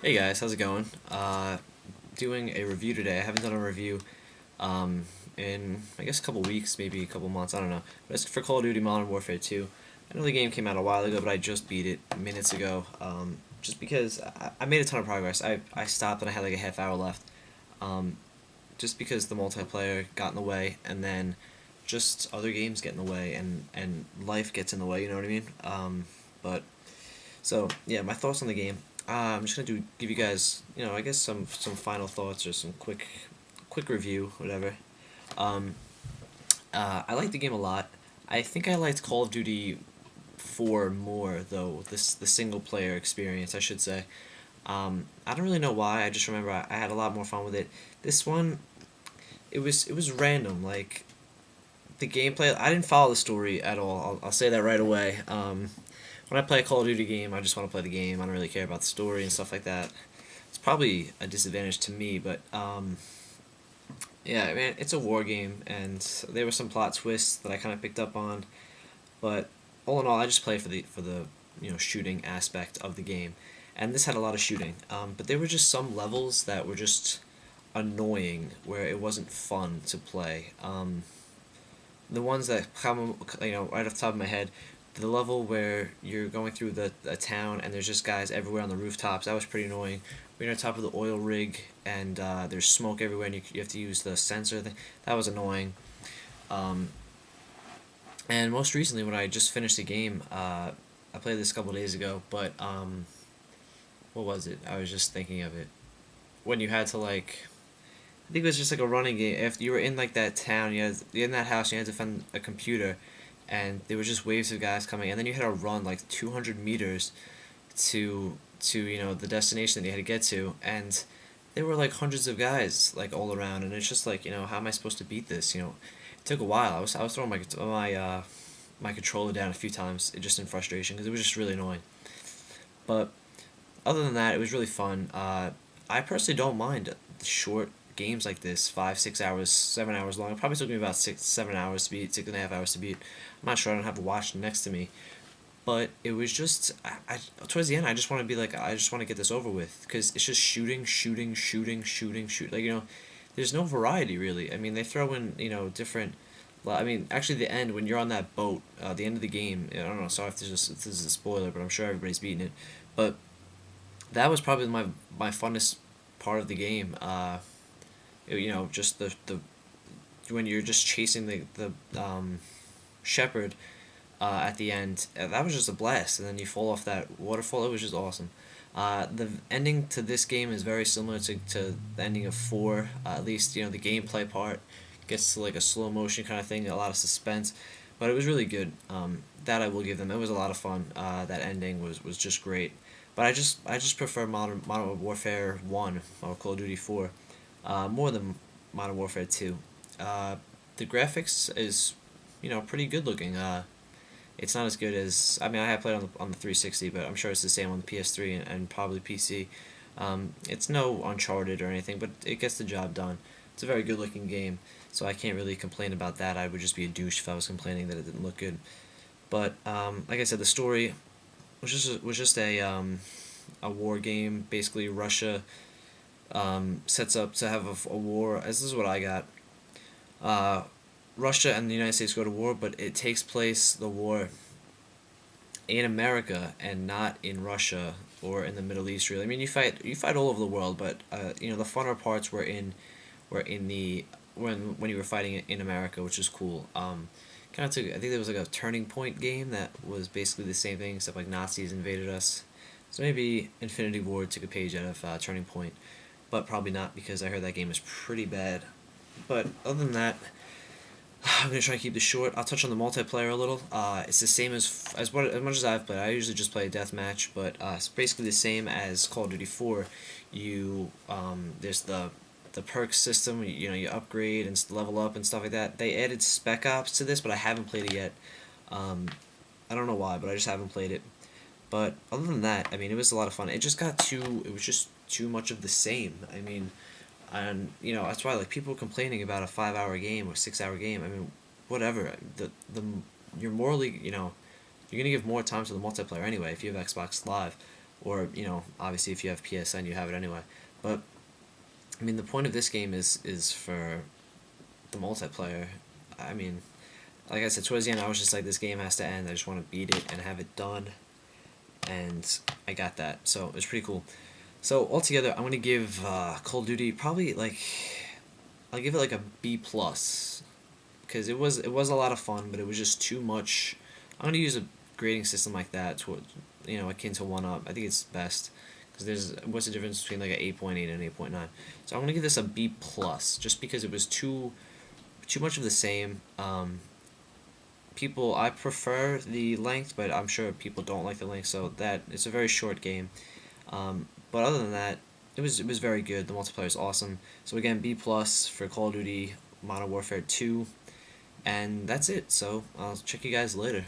Hey guys, how's it going? Doing a review today. I haven't done a review in I guess a couple weeks, maybe a couple months. I don't know. But it's for Call of Duty Modern Warfare 2. I know the game came out a while ago, but I just beat it minutes ago. Just because I made a ton of progress. I stopped and I had like a half hour left. Um, just because the multiplayer got in the way, and then just other games get in the way, and life gets in the way. You know what I mean? But so yeah, my thoughts on the game. I'm just gonna give you guys, I guess some final thoughts or some quick review, whatever. Um, I like the game a lot. I think I liked Call of Duty 4 more though. The single player experience, I should say. I don't really know why. I just remember I had a lot more fun with it. This one, it was random. Like the gameplay, I didn't follow the story at all. I'll say that right away. When I play a Call of Duty game, I just want to play the game. I don't really care about the story and stuff like that. It's probably a disadvantage to me, but yeah, I mean, it's a war game, and there were some plot twists that I kind of picked up on. But all in all, I just play for the shooting aspect of the game, and this had a lot of shooting. But there were just some levels that were just annoying, where it wasn't fun to play. The ones that come, right off the top of my head, the level where you're going through the a town and there's just guys everywhere on the rooftops. That was pretty annoying. We're on top of the oil rig and there's smoke everywhere and you have to use the sensor thing. That was annoying. Um, and most recently, when I just finished the game, I played this a couple days ago. But what was it? I was just thinking of it when you had to like. I think it was just like a running game. If you were in like that town, you're in that house, you had to find a computer, and there were just waves of guys coming, and then you had to run like 200 meters to the destination that you had to get to, and there were like hundreds of guys like all around, and it's just like how am I supposed to beat this? It took a while. I was throwing my controller down a few times, just in frustration because it was just really annoying. But other than that, it was really fun. I personally don't mind short games like this, 5, 6 hours, 7 hours long. It probably took me about 6, 7 hours to beat, 6.5 hours to beat. I'm not sure. I don't have a watch next to me, but it was just towards the end. I just want to be like, I just want to get this over with because it's just shooting, shooting, shooting, shooting, shoot. Like there's no variety really. I mean, they throw in different. Well, I mean, actually, the end when you're on that boat, the end of the game. I don't know. Sorry if this is a spoiler, but I'm sure everybody's beaten it. But that was probably my funnest part of the game. Just the when you're just chasing the shepherd at the end. That was just a blast, and then you fall off that waterfall. It was just awesome. The ending to this game is very similar to the ending of 4. At least the gameplay part gets to like a slow motion kind of thing, a lot of suspense, but it was really good. That I will give them. It was a lot of fun. That ending was just great. But I just prefer Modern Warfare 1 or Call of Duty 4 more than Modern Warfare 2. The graphics is pretty good looking. It's not as good as I have played on the 360, but I'm sure it's the same on the PS3 and probably PC. It's no Uncharted or anything, but it gets the job done. It's a very good looking game, so I can't really complain about that. I would just be a douche if I was complaining that it didn't look good. But like I said, the story was just a war game. Basically, Russia sets up to have a war. As this is what I got. Uh, Russia and the United States go to war, but it takes place the war in America and not in Russia or in the Middle East. Really, I mean, you fight all over the world, but the funner parts were in the when you were fighting in America, which is cool. Kind of took. I think there was like a Turning Point game that was basically the same thing, except like Nazis invaded us. So maybe Infinity Ward took a page out of Turning Point, but probably not because I heard that game is pretty bad. But other than that, I'm gonna try and keep this short. I'll touch on the multiplayer a little. It's the same as much as I've played. I usually just play a deathmatch, but it's basically the same as Call of Duty 4. There's the perk system. You upgrade and level up and stuff like that. They added Spec Ops to this, but I haven't played it yet. Um, I don't know why, but I just haven't played it. But other than that, I mean, it was a lot of fun. It just got too. It was just too much of the same. I mean, and that's why like people complaining about a 5 hour game or 6 hour game. I mean, whatever. The you're morally you're gonna give more time to the multiplayer anyway if you have Xbox Live, or obviously if you have PSN, you have it anyway. But I mean, the point of this game is for the multiplayer. I mean, like I said, towards the end, I was just like, this game has to end. I just want to beat it and have it done, and I got that. So it was pretty cool. So altogether, I'm gonna give Call of Duty probably like, I'll give it like a B plus, because it was a lot of fun, but it was just too much. I'm gonna use a grading system like that to, akin to 1UP. I think it's best, because what's the difference between like an 8.8 and an 8.9? So I'm gonna give this a B plus, just because it was too much of the same. I prefer the length, but I'm sure people don't like the length, so that it's a very short game. But other than that, it was very good. The multiplayer is awesome. So again, B plus for Call of Duty Modern Warfare 2, and that's it. So I'll check you guys later.